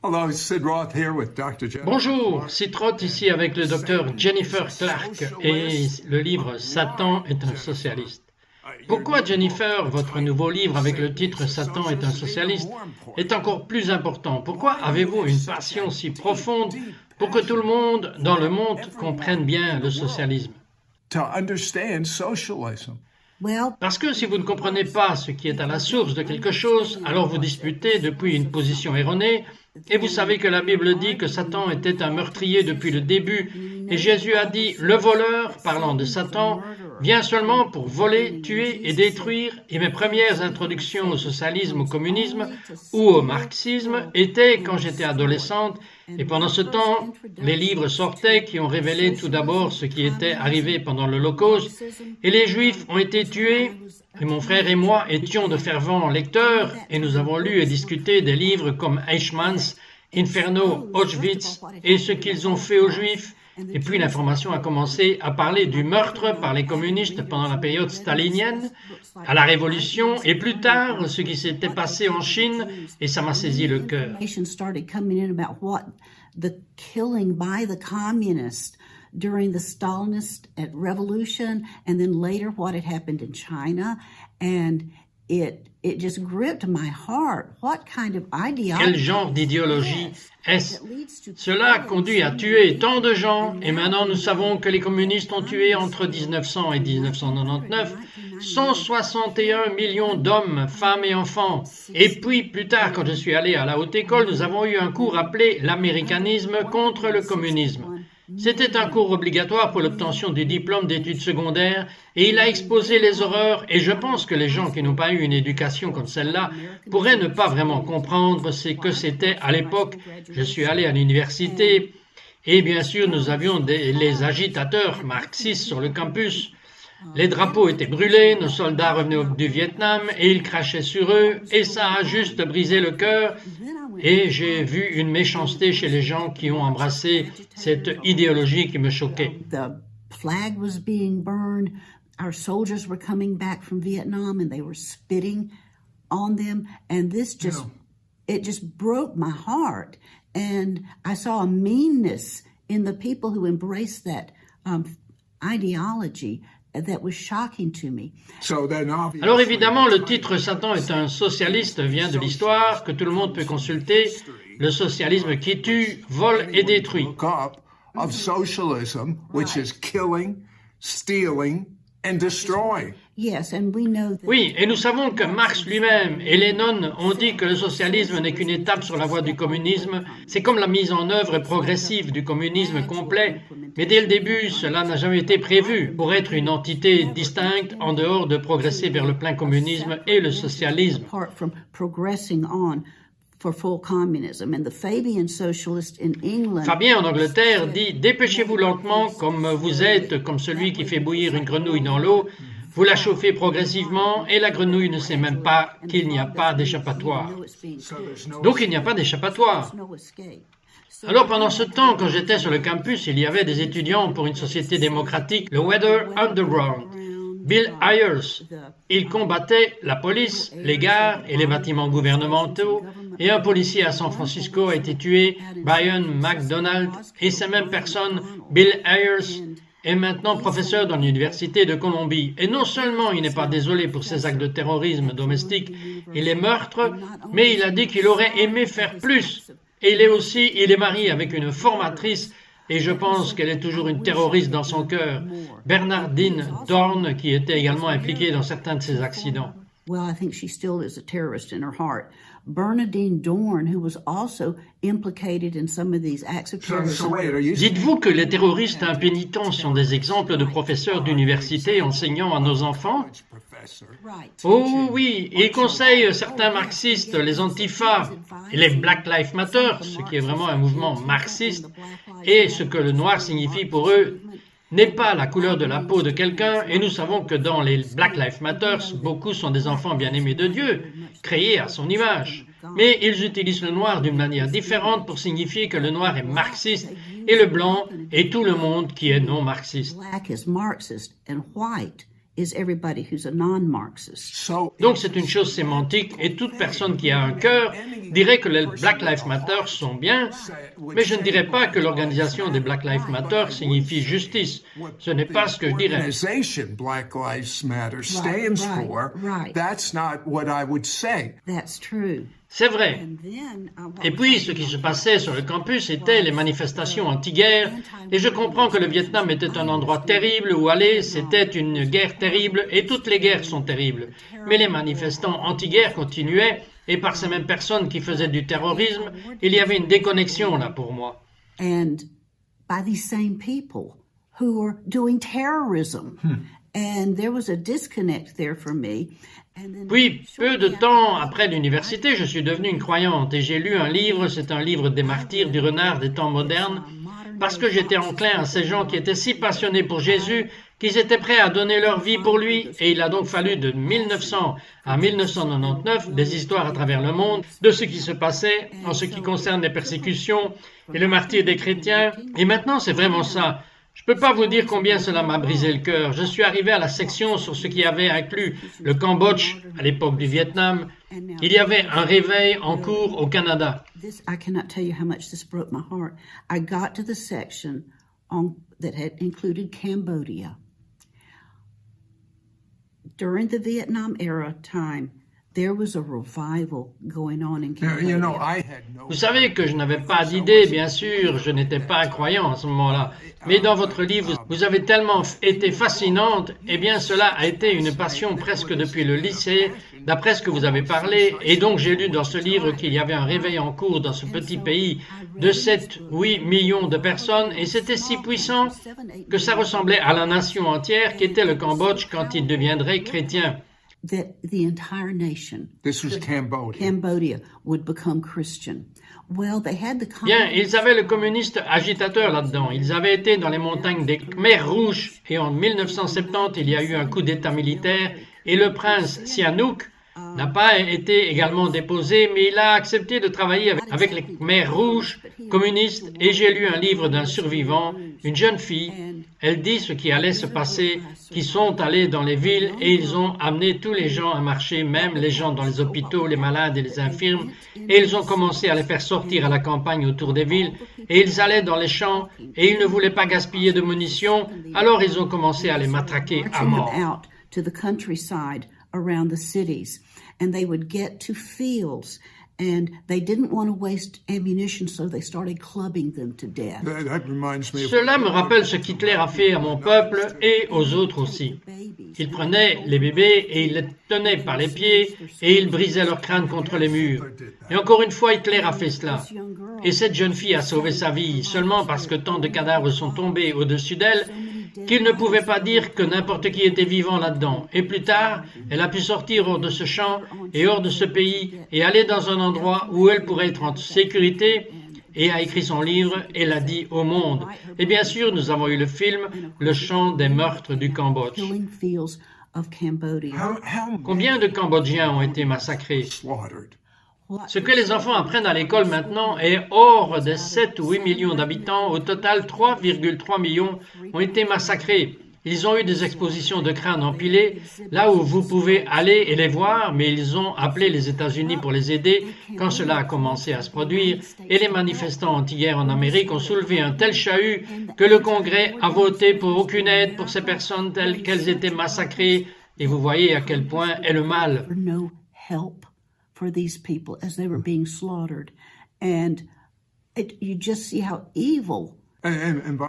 Hello, Sid Roth here with Dr. Jennifer. Bonjour, Sid Roth ici avec le docteur Jennifer Clark et le livre Satan est un socialiste. Pourquoi, Jennifer, votre nouveau livre avec le titre Satan est un socialiste est encore plus important? Pourquoi avez-vous une passion si profonde pour que tout le monde dans le monde comprenne bien le socialisme? To understand socialism. Parce que si vous ne comprenez pas ce qui est à la source de quelque chose, alors vous disputez depuis une position erronée, et vous savez que la Bible dit que Satan était un meurtrier depuis le début, et Jésus a dit, le voleur, parlant de Satan, vient seulement pour voler, tuer et détruire, et mes premières introductions au socialisme, au communisme ou au marxisme étaient quand j'étais adolescente, et pendant ce temps, les livres sortaient qui ont révélé tout d'abord ce qui était arrivé pendant l'Holocauste, et les Juifs ont été tués, et mon frère et moi étions de fervents lecteurs, et nous avons lu et discuté des livres comme Eichmanns, Inferno, Auschwitz, et ce qu'ils ont fait aux Juifs. Et puis l'information a commencé à parler du meurtre par les communistes pendant la période stalinienne, à la Révolution, et plus tard, ce qui s'était passé en Chine, et ça m'a saisi le cœur. During the Stalinist revolution, and then later what had happened in China, and it just gripped my heart. What kind of ideology? Quel genre d'idéologie est-ce? Cela conduit à tuer tant de gens, et maintenant nous savons que les communistes ont tué entre 1900 et 1999 161 millions d'hommes, femmes et enfants. Et puis plus tard, quand je suis allé à la haute école, nous avons eu un cours appelé l'américanisme contre le communisme. C'était un cours obligatoire pour l'obtention du diplôme d'études secondaires et il a exposé les horreurs et je pense que les gens qui n'ont pas eu une éducation comme celle-là pourraient ne pas vraiment comprendre ce que c'était à l'époque. Je suis allé à l'université et bien sûr nous avions les agitateurs marxistes sur le campus. Les drapeaux étaient brûlés, nos soldats revenaient du Vietnam et ils crachaient sur eux et ça a juste brisé le cœur. Et j'ai vu une méchanceté chez les gens qui ont embrassé cette idéologie qui me choquait. The flag was being burned. Our soldiers were coming back from Vietnam and they were spitting on them. And this it just broke my heart. And I saw a meanness in the people who embraced that ideology that was shocking to me. Alors évidemment, le titre Satan est un socialiste vient de l'histoire que tout le monde peut consulter, le socialisme qui tue, vole et détruit. Of socialism, which is killing, stealing and destroying. Yes, and we know that... Oui, et nous savons que Marx lui-même et Lénine ont dit que le socialisme n'est qu'une étape sur la voie du communisme. C'est comme la mise en œuvre progressive du communisme complet. Mais dès le début, cela n'a jamais été prévu pour être une entité distincte en dehors de progresser vers le plein communisme et le socialisme. Fabien en Angleterre dit « Dépêchez-vous lentement comme vous êtes, comme celui qui fait bouillir une grenouille dans l'eau. Vous la chauffez progressivement et la grenouille ne sait même pas qu'il n'y a pas d'échappatoire. » Donc il n'y a pas d'échappatoire. Alors pendant ce temps, quand j'étais sur le campus, il y avait des étudiants pour une société démocratique, le Weather Underground. Bill Ayers, il combattait la police, les gares et les bâtiments gouvernementaux, et un policier à San Francisco a été tué, Brian McDonald, et ces mêmes personnes, Bill Ayers, est maintenant professeur dans l'université de Columbie. Et non seulement il n'est pas désolé pour ses actes de terrorisme domestique et les meurtres, mais il a dit qu'il aurait aimé faire plus. Et il est marié avec une formatrice et je pense qu'elle est toujours une terroriste dans son cœur, Bernardine Dorn, qui était également impliquée dans certains de ces accidents. Well, I think she still is a terrorist in her heart. Bernadine Dorn, who was also implicated in some of these acts of terrorism. Dites-vous que les terroristes impénitents sont des exemples de professeurs d'université enseignant à nos enfants? Oh oui, ils conseillent certains marxistes, les antifas et les Black Lives Matter, ce qui est vraiment un mouvement marxiste, et ce que le noir signifie pour eux n'est pas la couleur de la peau de quelqu'un, et nous savons que dans les Black Lives Matter, beaucoup sont des enfants bien-aimés de Dieu, créés à son image. Mais ils utilisent le noir d'une manière différente pour signifier que le noir est marxiste et le blanc est tout le monde qui est non marxiste. Black is Marxist and white is everybody who's a non-Marxist. So Donc c'est une chose sémantique et toute personne qui a un cœur dirait que les Black Lives Matter sont bien, mais je ne dirais pas que l'organisation des Black Lives Matter signifie justice. Ce n'est pas ce que je dirais. organization Black Lives Matter stands for, right. that's not what I would say. That's true. C'est vrai. And then, Et puis, ce qui se passait sur le campus étaient les manifestations anti-guerre, et je comprends que le Vietnam était un endroit terrible où aller, c'était une guerre terrible, et toutes les guerres sont terribles. Mais les manifestants anti-guerre continuaient, et par ces mêmes personnes qui faisaient du terrorisme, il y avait une déconnexion là pour moi. and by these same people who were doing terrorism. And there was a disconnect there for me. And then Puis, peu de temps après l'université, je suis devenue une croyante, et j'ai lu un livre, c'est un livre des martyrs du renard des temps modernes, parce que j'étais enclin à ces gens qui étaient si passionnés pour Jésus qu'ils étaient prêts à donner leur vie pour lui, et il a donc fallu de 1900 à 1999 des histoires à travers le monde de ce qui se passait en ce qui concerne les persécutions et le martyre des chrétiens, et maintenant c'est vraiment ça. Je ne peux pas vous dire combien cela m'a brisé le cœur. Je suis arrivé à la section sur ce qui avait inclus le Cambodge à l'époque du Vietnam. Il y avait un réveil en cours au Canada. this, I cannot tell you how much this broke my heart. I got to the section that had included Cambodia. During the Vietnam era time, there was a revival going on in Cambodia. You know, I had no. Vous savez que je n'avais pas d'idée, bien sûr, je n'étais pas croyant à ce moment-là. Mais dans votre livre, vous avez tellement été fascinante, eh bien cela a été une passion presque depuis le lycée, d'après ce que vous avez parlé. Et donc j'ai lu dans ce livre qu'il y avait un réveil en cours dans ce petit pays de 7-8 millions de personnes, et c'était si puissant que ça ressemblait à la nation entière qu'était le Cambodge quand il deviendrait chrétien. That the entire nation, This was Cambodia. Cambodia, would become Christian. Well, they had the Bien, ils avaient le communiste agitateur là-dedans. Ils avaient été dans les montagnes des Khmers rouges et en 1970, il y a eu un coup d'État militaire et le prince Sihanouk n'a pas été également déposé, mais il a accepté de travailler avec les Khmers rouges communistes et j'ai lu un livre d'un survivant, une jeune fille. Elle dit ce qui allait se passer, qu'ils sont allés dans les villes et ils ont amené tous les gens à marcher, même les gens dans les hôpitaux, les malades et les infirmes, et ils ont commencé à les faire sortir à la campagne autour des villes, et ils allaient dans les champs, et ils ne voulaient pas gaspiller de munitions, alors ils ont commencé à les matraquer à mort. out to the countryside around the cities, and they would get to fields, and they didn't want to waste ammunition, so they started clubbing them to death. That reminds me of. Cela me rappelle ce qu'Hitler a fait à mon peuple et aux autres aussi. Il prenait les bébés et il les tenait par les pieds et il brisait leur crâne contre les murs. Et encore une fois, Hitler a fait cela. Et cette jeune fille a sauvé sa vie seulement parce que tant de cadavres sont tombés au-dessus d'elle qu'il ne pouvait pas dire que n'importe qui était vivant là-dedans. Et plus tard, elle a pu sortir hors de ce champ et hors de ce pays et aller dans un endroit où elle pourrait être en sécurité et a écrit son livre et l'a dit au monde. Et bien sûr, nous avons eu le film Le chant des meurtres du Cambodge. Killing fields of Cambodia. How Combien de Cambodgiens ont été massacrés? slaughtered? Ce que les enfants apprennent à l'école maintenant est hors des 7 ou 8 millions d'habitants. Au total, 3,3 millions ont été massacrés. Ils ont eu des expositions de crânes empilés, là où vous pouvez aller et les voir, mais ils ont appelé les États-Unis pour les aider quand cela a commencé à se produire. Et les manifestants anti-guerre en Amérique ont soulevé un tel chahut que le Congrès a voté pour aucune aide pour ces personnes telles qu'elles étaient massacrées. Et vous voyez à quel point est le mal. No help for these people as they were being slaughtered. And you just see how evil.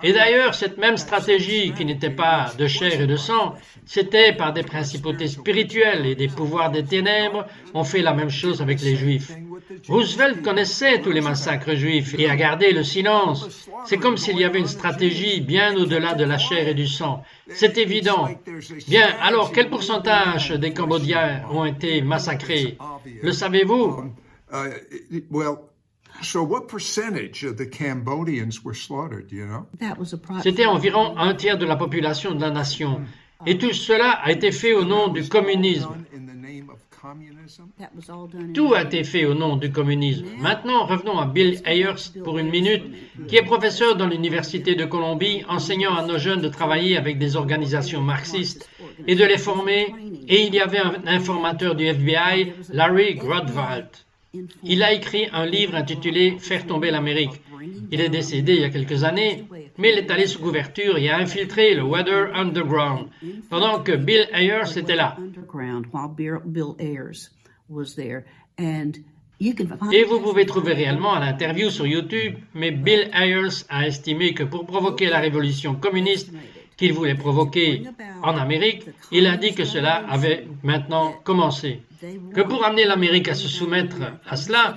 Et d'ailleurs, cette même stratégie, qui n'était pas de chair et de sang, c'était par des principautés spirituelles et des pouvoirs des ténèbres, ont fait la même chose avec les Juifs. Roosevelt connaissait tous les massacres juifs et a gardé le silence. C'est comme s'il y avait une stratégie bien au-delà de la chair et du sang. C'est évident. Bien, alors, quel pourcentage des Cambodgiens ont été massacrés? Le savez-vous? Well, so what percentage of the Cambodians were slaughtered, you know? That was a C'était environ un tiers de la population de la nation. Et tout cela a été fait au nom du communisme. In the name of communism? That was all done in Tout a été fait au nom du communisme. Maintenant, revenons à Bill Ayers pour une minute, qui est professeur dans l'Université de Colombie, enseignant à nos jeunes de travailler avec des organisations marxistes. et de les former, et il y avait un informateur du FBI, Larry Grotwald. Il a écrit un livre intitulé « Faire tomber l'Amérique ». Il est décédé il y a quelques années, mais il est allé sous couverture et a infiltré le Weather Underground, pendant que Bill Ayers était là. Et vous pouvez trouver réellement l'interview sur YouTube, mais Bill Ayers a estimé que pour provoquer la révolution communiste qu'il voulait provoquer en Amérique, il a dit que cela avait maintenant commencé. Que pour amener l'Amérique à se soumettre à cela,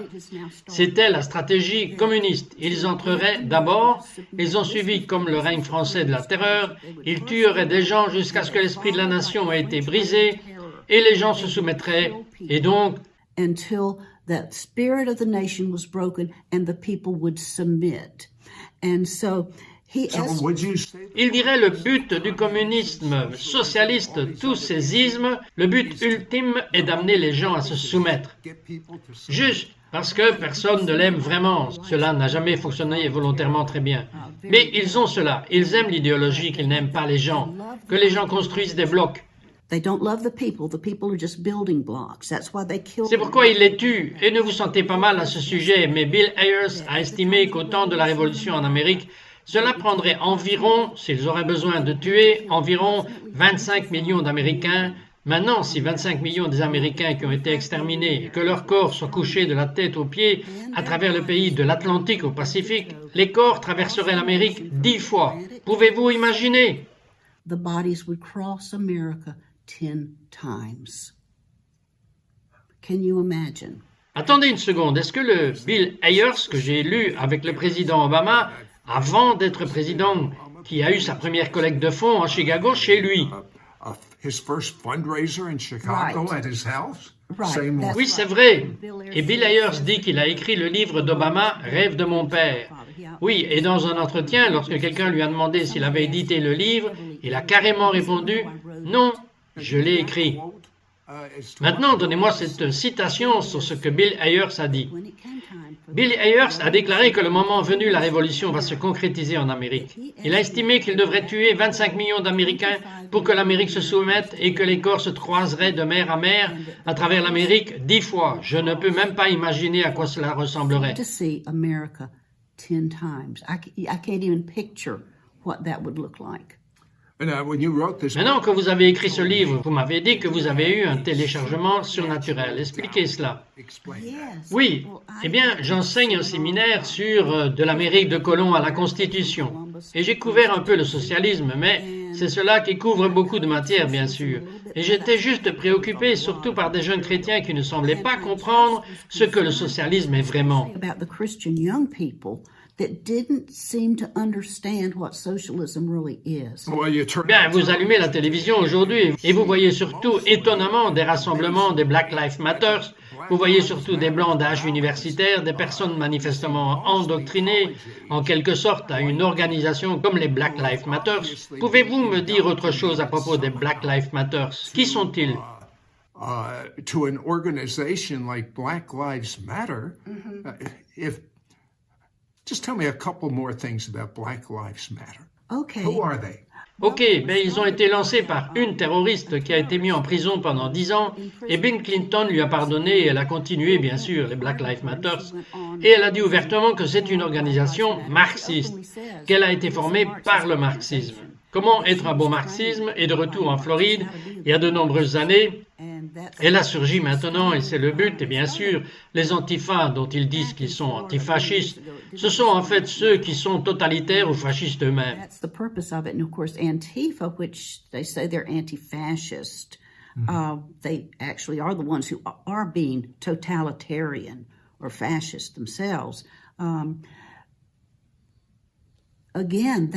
c'était la stratégie communiste. Ils entreraient d'abord, ils ont suivi comme le règne français de la terreur, ils tueraient des gens jusqu'à ce que l'esprit de la nation ait été brisé, et les gens se soumettraient, et donc the spirit of the nation was broken and the people would submit. And so il dirait le but du communisme socialiste, tous ces ismes, le but ultime est d'amener les gens à se soumettre. Juste parce que personne ne l'aime vraiment. Cela n'a jamais fonctionné volontairement très bien. Mais ils ont cela. Ils aiment l'idéologie qu'ils n'aiment pas les gens. Que les gens construisent des blocs. They don't love the people. The people are just building blocks. That's why they kill. C'est pourquoi ils les tuent. Et ne vous sentez pas mal à ce sujet, mais Bill Ayers a estimé qu'au temps de la Révolution en Amérique, cela prendrait environ, s'ils auraient besoin de tuer, environ 25 millions d'Américains. Maintenant, si 25 millions des Américains qui ont été exterminés et que leurs corps soient couchés de la tête aux pieds à travers le pays de l'Atlantique au Pacifique, les corps traverseraient l'Amérique 10 fois. Pouvez-vous imaginer? The bodies would cross America 10 times. Can you imagine? Attendez une seconde, est-ce que le Bill Ayers que j'ai lu avec le président Obama, avant d'être président, qui a eu sa première collecte de fonds en Chicago chez lui? His first fundraiser in Chicago at his house? Same one. Oui, c'est vrai. Et Bill Ayers dit qu'il a écrit le livre d'Obama, Rêve de mon père. Oui, et dans un entretien, lorsque quelqu'un lui a demandé s'il avait édité le livre, il a carrément répondu « Non, je l'ai écrit ». Maintenant, donnez-moi cette citation sur ce que Bill Ayers a dit. Bill Ayers a déclaré que le moment venu, la révolution va se concrétiser en Amérique. Il a estimé qu'il devrait tuer 25 millions d'Américains pour que l'Amérique se soumette et que les corps se croiseraient de mer à mer à travers l'Amérique 10 fois. Je ne peux même pas imaginer à quoi cela ressemblerait. To see America 10 times. I can't even picture what that would look like. Maintenant que vous avez écrit ce livre, vous m'avez dit que vous avez eu un téléchargement surnaturel. Expliquez cela. Oui, eh bien, j'enseigne un séminaire sur de l'Amérique de Colomb à la Constitution. Et j'ai couvert un peu le socialisme, mais c'est cela qui couvre beaucoup de matière, bien sûr. Et j'étais juste préoccupé, surtout par des jeunes chrétiens qui ne semblaient pas comprendre ce que le socialisme est vraiment. That didn't seem to understand what socialism really is. Bien, vous allumez la télévision aujourd'hui et vous voyez surtout étonnamment des rassemblements des Black Lives Matter. Vous voyez surtout des blancs d'âge universitaire, des personnes manifestement endoctrinées, en quelque sorte, à une organisation comme les Black Lives Matter. Pouvez-vous me dire autre chose à propos des Black Lives Matter? Qui sont-ils? To an organization like Black Lives Matter, just tell me a couple more things about Black Lives Matter. Okay. Who are they? Ok, ben ils ont été lancés par une terroriste qui a été mise en prison pendant 10 ans et Bill Clinton lui a pardonné et elle a continué, bien sûr, les Black Lives Matter. Et elle a dit ouvertement que c'est une organisation marxiste, qu'elle a été formée par le marxisme. Comment être un bon marxisme est de retour en Floride il y a de nombreuses années. Elle a surgi maintenant et c'est le but, et bien sûr, les antifas dont ils disent qu'ils sont antifascistes, ce sont en fait ceux qui sont totalitaires ou fascistes eux-mêmes. That's the purpose of it. And of course, Antifa, which they say they're anti-fascist, they actually are the ones who are being totalitarian or fascist themselves. Again,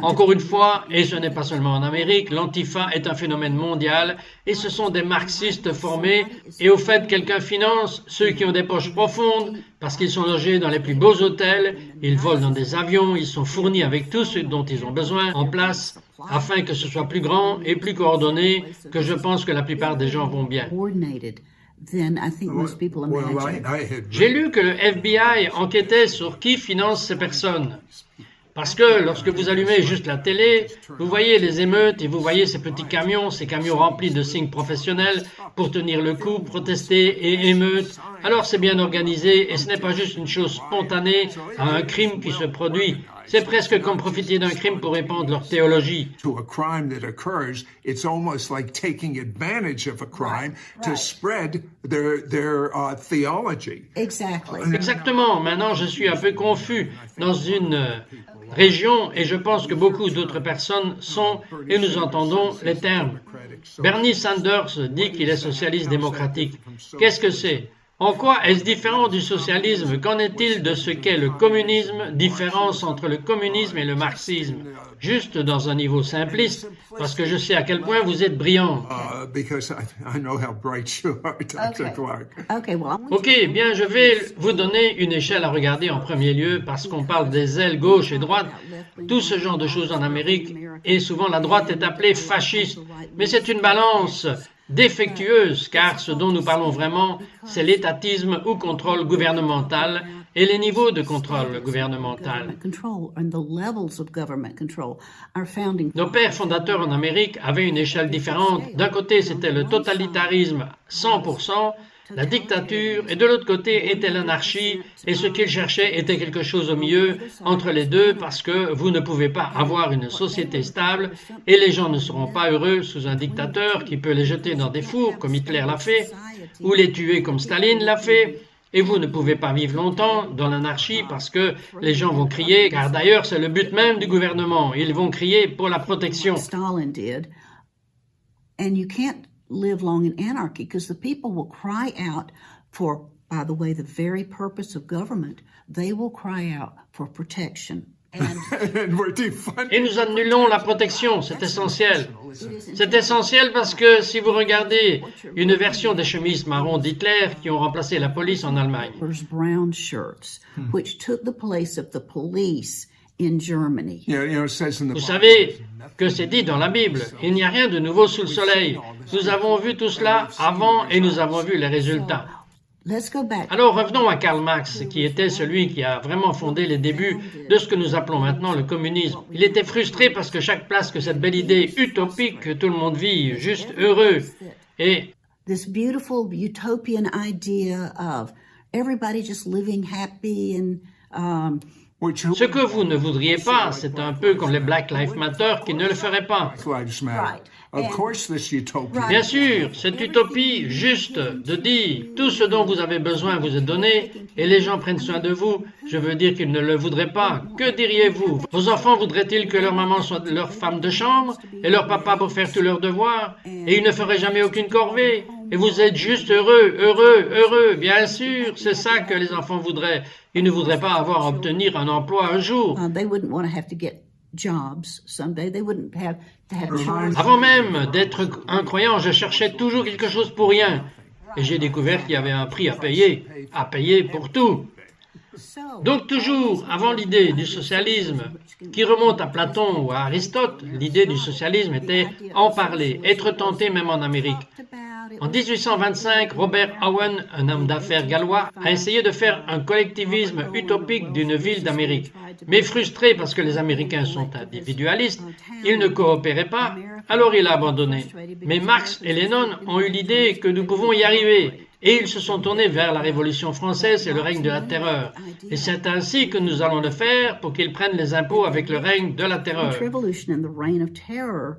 Encore une fois, et ce n'est pas seulement en Amérique, l'Antifa est un phénomène mondial et ce sont des marxistes formés et au fait quelqu'un finance ceux qui ont des poches profondes parce qu'ils sont logés dans les plus beaux hôtels, ils volent dans des avions, ils sont fournis avec tout ce dont ils ont besoin en place afin que ce soit plus grand et plus coordonné que je pense que la plupart des gens vont bien. J'ai lu que le FBI enquêtait sur qui finance ces personnes. Parce que lorsque vous allumez juste la télé, vous voyez les émeutes et vous voyez ces petits camions, ces camions remplis de signes professionnels pour tenir le coup, protester et émeute. Alors c'est bien organisé et ce n'est pas juste une chose spontanée à un crime qui se produit. C'est presque comme profiter d'un crime pour répandre leur théologie. To a crime that occurs, it's almost like taking advantage of a crime to spread their theology. Exactly. Exactement. Maintenant, je suis un peu confus dans une région et je pense que beaucoup d'autres personnes sont et nous entendons les termes. Bernie Sanders dit qu'il est socialiste démocratique. Qu'est-ce que c'est? En quoi est-ce différent du socialisme? Qu'en est-il de ce qu'est le communisme? Différence entre le communisme et le marxisme? Juste dans un niveau simpliste, parce que je sais à quel point vous êtes brillant. Because I know how bright you are, Dr. Clark. Okay, well, Ok, bien, je vais vous donner une échelle à regarder en premier lieu, parce qu'on parle des ailes gauche et droite, tout ce genre de choses en Amérique, et souvent la droite est appelée fasciste, mais c'est une balance défectueuse, car ce dont nous parlons vraiment, c'est l'étatisme ou contrôle gouvernemental et les niveaux de contrôle gouvernemental. Nos pères fondateurs en Amérique avaient une échelle différente. D'un côté, c'était le totalitarisme 100%, la dictature, et de l'autre côté était l'anarchie, et ce qu'ils cherchaient était quelque chose au milieu entre les deux, parce que vous ne pouvez pas avoir une société stable, et les gens ne seront pas heureux sous un dictateur qui peut les jeter dans des fours, comme Hitler l'a fait, ou les tuer comme Staline l'a fait, et vous ne pouvez pas vivre longtemps dans l'anarchie parce que les gens vont crier, car d'ailleurs c'est le but même du gouvernement, ils vont crier pour la protection. Stalin did, and you can't live long in anarchy because the people will cry out for, by the way, the very purpose of government, they will cry out for protection. And we're defunding. Et nous annulons la protection, c'est essentiel. C'est essentiel parce que si vous regardez une version des chemises marron d'Hitler qui ont remplacé la police en Allemagne, Brown shirts, which took the place of the police in Germany. It says in the vous savez que c'est dit dans la Bible, il n'y a rien de nouveau sous le soleil. Nous avons vu tout cela avant et nous avons vu les résultats. Let's go back. Alors revenons à Karl Marx, qui était celui qui a vraiment fondé les débuts de ce que nous appelons maintenant le communisme. Il était frustré parce que chaque place que cette belle idée utopique que tout le monde vit juste heureux et This beautiful utopian idea of everybody just living happy and ce que vous ne voudriez pas, c'est un peu comme les Black Lives Matter qui ne le feraient pas. Lives matter. Of course, this utopia. Bien sûr, cette utopie juste de dire tout ce dont vous avez besoin vous est donné et les gens prennent soin de vous, je veux dire qu'ils ne le voudraient pas. Que diriez-vous? Vos enfants voudraient-ils que leur maman soit leur femme de chambre et leur papa pour faire tous leurs devoirs et ils ne feraient jamais aucune corvée? Et vous êtes juste heureux, heureux, heureux. Bien sûr, c'est ça que les enfants voudraient. Ils ne voudraient pas avoir à obtenir un emploi un jour. they wouldn't want to have to get jobs someday. They wouldn't have to have children. Avant même d'être un croyant, je cherchais toujours quelque chose pour rien. Et j'ai découvert qu'il y avait un prix à payer pour tout. Donc toujours, avant l'idée du socialisme, qui remonte à Platon ou à Aristote, l'idée du socialisme était en parler, être tenté même en Amérique. En 1825, Robert Owen, un homme d'affaires gallois, a essayé de faire un collectivisme utopique d'une ville d'Amérique. Mais frustré parce que les Américains sont individualistes, il ne coopérait pas, alors il a abandonné. Mais Marx et Lénine ont eu l'idée que nous pouvons y arriver. Et ils se sont tournés vers la Révolution française et le règne de la terreur. Et c'est ainsi que nous allons le faire pour qu'ils prennent les impôts avec le règne de la terreur. Revolution and the reign of terror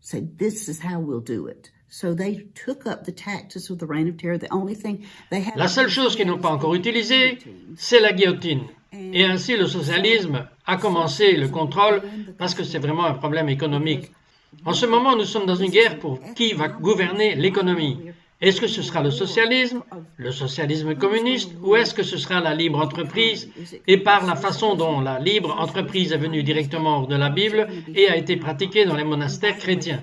said, this is how we'll do it. So they took up the tactics of the reign of terror. The only thing they had. La seule chose qu'ils n'ont pas encore utilisée, c'est la guillotine. Et ainsi le socialisme a commencé le contrôle parce que c'est vraiment un problème économique. En ce moment, nous sommes dans une guerre pour qui va gouverner l'économie. Est-ce que ce sera le socialisme communiste, ou est-ce que ce sera la libre entreprise, et par la façon dont la libre entreprise est venue directement de la Bible et a été pratiquée dans les monastères chrétiens?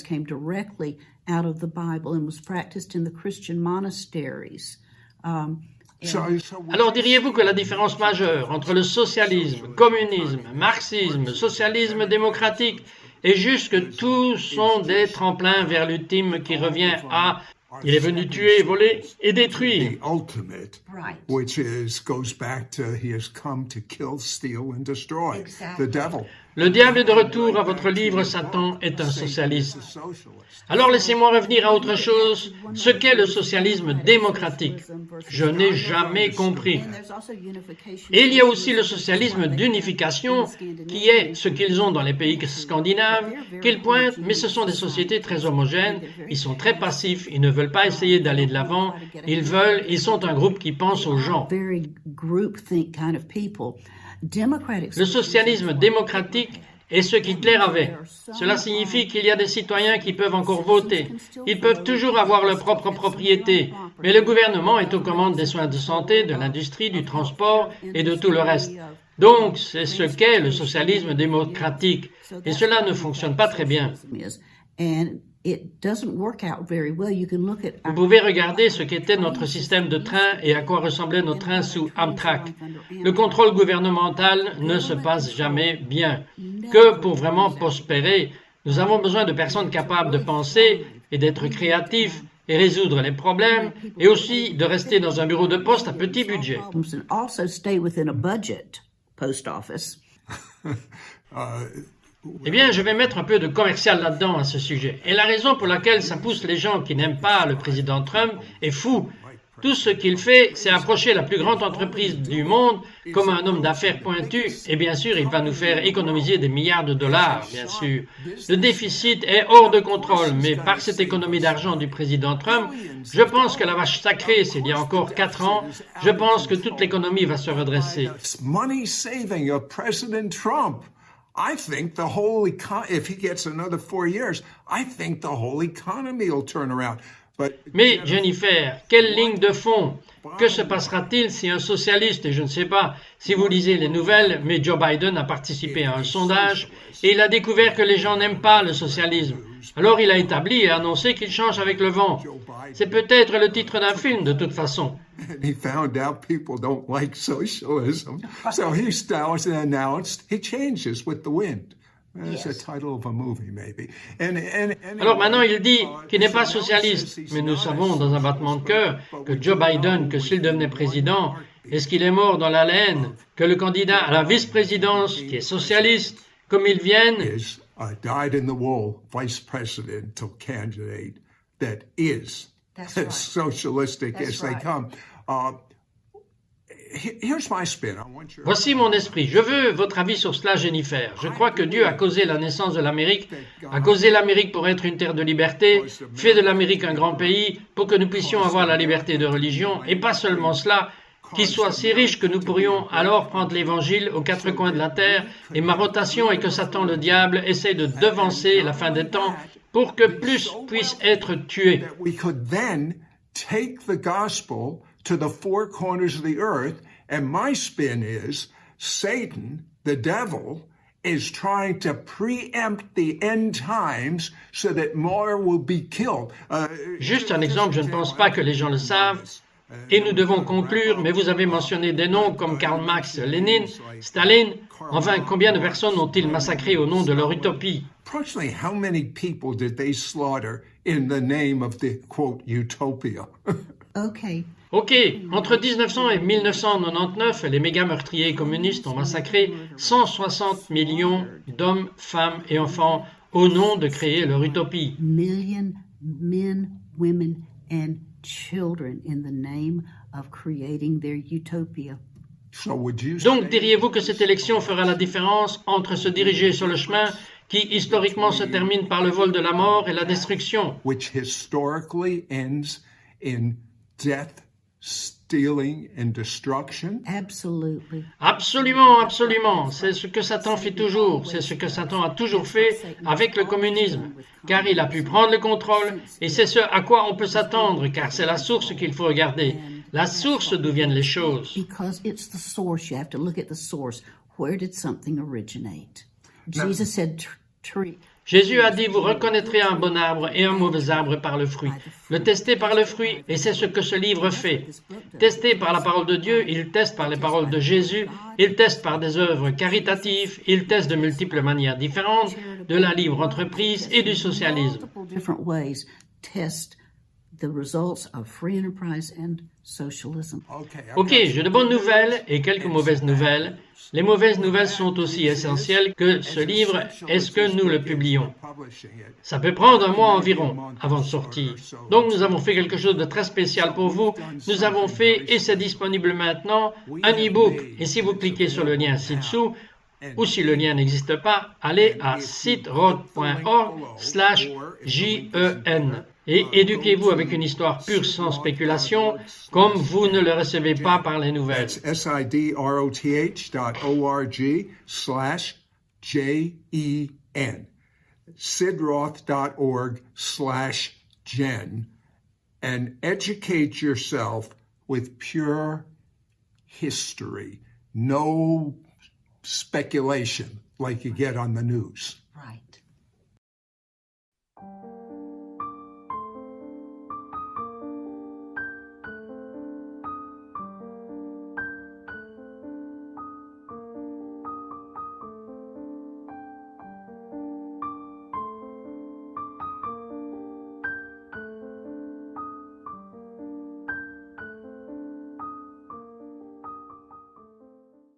Came directly out of the Bible and was practiced in the Christian monasteries. Alors diriez-vous que la différence majeure entre le socialisme, communisme, marxisme, socialisme démocratique est juste que tous sont des tremplins vers l'ultime qui revient à Il est venu tuer, voler et détruire. The ultimate, Right. which goes back to he has come to kill, steal, and destroy. Exactly. The devil, Le diable est de retour à votre livre, Satan est un the socialiste. socialist. Alors laissez-moi revenir à autre chose, ce qu'est le socialisme démocratique. Je n'ai jamais compris. And there's also unification. Et il y a aussi le socialisme d'unification, qui est ce qu'ils ont dans les pays scandinaves, qu'ils pointent, mais ce sont des sociétés très homogènes, ils sont très passifs, ils ne veulent pas essayer d'aller de l'avant, ils sont un groupe qui pense aux gens. Very groupthink kind of people. Democratic Le socialisme démocratique est ce qu'Hitler avait. Cela signifie qu'il y a des citoyens qui peuvent encore voter. Ils peuvent toujours avoir leur propre propriété, mais le gouvernement est aux commandes des soins de santé, de l'industrie, du transport et de tout le reste. Donc, c'est ce qu'est le socialisme démocratique. Et cela ne fonctionne pas très bien. And it doesn't work out very well. You can look at Vous pouvez regarder ce qu'était notre système de train et à quoi ressemblait nos trains sous Amtrak. Le contrôle gouvernemental ne se passe jamais bien. Que pour vraiment prospérer, nous avons besoin de personnes capables de penser et d'être créatifs et résoudre les problèmes et aussi de rester dans un bureau de poste à petit budget. and also stay within a budget, post office. Eh bien, je vais mettre un peu de commercial là-dedans à ce sujet. Et la raison pour laquelle ça pousse les gens qui n'aiment pas le président Trump est fou. Tout ce qu'il fait, c'est approcher la plus grande entreprise du monde comme un homme d'affaires pointu. Et bien sûr, il va nous faire économiser des milliards de dollars, bien sûr. Le déficit est hors de contrôle, mais par cette économie d'argent du président Trump, je pense que la vache sacrée, c'est il y a encore 4 ans, je pense que toute l'économie va se redresser. It's money saving of President Trump. I think the whole if he gets another 4 years, I think the whole economy will turn around. But Mais Jennifer, quelle ligne de fond? Que se passera-t-il si un socialiste, et je ne sais pas si vous lisez les nouvelles, mais Joe Biden a participé à un sondage et il a découvert que les gens n'aiment pas le socialisme. Alors il a établi et annoncé qu'il change avec le vent. C'est peut-être le titre d'un film de toute façon. and he found out people don't like socialism, so he announced he changes with the wind. That's the title of a movie, maybe. Alors maintenant, il dit qu'il n'est pas socialiste, mais nous savons dans un battement de cœur que Joe Biden, que s'il devenait président, est-ce qu'il est mort dans la laine, que le candidat à la vice-présidence, qui est socialiste, comme ils viennent, is a dyed-in-the-wool vice presidential candidate that is That's as right. socialistic That's as they right. come. Here's my spin. I want your voici mon esprit. Je veux votre avis sur cela, Jennifer. Je crois que Dieu a causé la naissance de l'Amérique, a causé l'Amérique pour être une terre de liberté, fait de l'Amérique un grand pays pour que nous puissions avoir la liberté de religion, et pas seulement cela, qu'il soit si riche que nous pourrions alors prendre l'Évangile aux 4 coins de la terre, et ma rotation est que Satan le diable essaie de devancer la fin des temps pour que plus puissent être tués. we could then take the gospel to the 4 corners of the earth, and my spin is Satan, the devil, is trying to preempt the end times so that more will be killed. Juste un exemple, je ne pense pas que les gens le savent, et nous devons conclure, mais vous avez mentionné des noms comme Karl Marx, Lénine, Staline. Enfin, combien de personnes ont-ils massacré au nom de leur utopie? Approximately how many people did they slaughter in the name of the, quote, utopia? Okay. Ok, entre 1900 et 1999, les méga-meurtriers communistes ont massacré 160 millions d'hommes, femmes et enfants au nom de créer leur utopie. Million men, women, and children in the name of creating their utopia. So would you Donc say diriez-vous que cette élection fera la différence entre se diriger sur le chemin qui historiquement se termine par le vol de la mort et la destruction, which historically ends in death, stealing, and destruction? Absolutely. Absolument, absolument. C'est ce que Satan fait toujours. C'est ce que Satan a toujours fait avec le communisme. Car il a pu prendre le contrôle et c'est ce à quoi on peut s'attendre, car c'est la source qu'il faut regarder. La source d'où viennent les choses. Because it's the source. You have to look at the source. Where did something originate? Jesus said, tree. Jésus a dit, vous reconnaîtrez un bon arbre et un mauvais arbre par le fruit. Le tester par le fruit, et c'est ce que ce livre fait. Testé par la parole de Dieu, il teste par les paroles de Jésus, il teste par des œuvres caritatives, il teste de multiples manières différentes, de la libre entreprise et du socialisme. Multiple different ways test the results of free enterprise and socialism. Ok, j'ai de bonnes nouvelles et quelques mauvaises nouvelles. Les mauvaises nouvelles sont aussi essentielles que ce livre. Est-ce que nous le publions? Ça peut prendre un mois environ avant de sortir. Donc nous avons fait quelque chose de très spécial pour vous. Nous avons fait, et c'est disponible maintenant, un e-book. Et si vous cliquez sur le lien ci-dessous, ou si le lien n'existe pas, allez à sitrod.org/JEN et éduquez-vous avec une histoire pure sans spéculation, comme vous ne le recevez pas par les nouvelles. sidroth.org/JEN. sidroth.org/Jen, and educate yourself with pure history. No speculation like you get on the news. Right.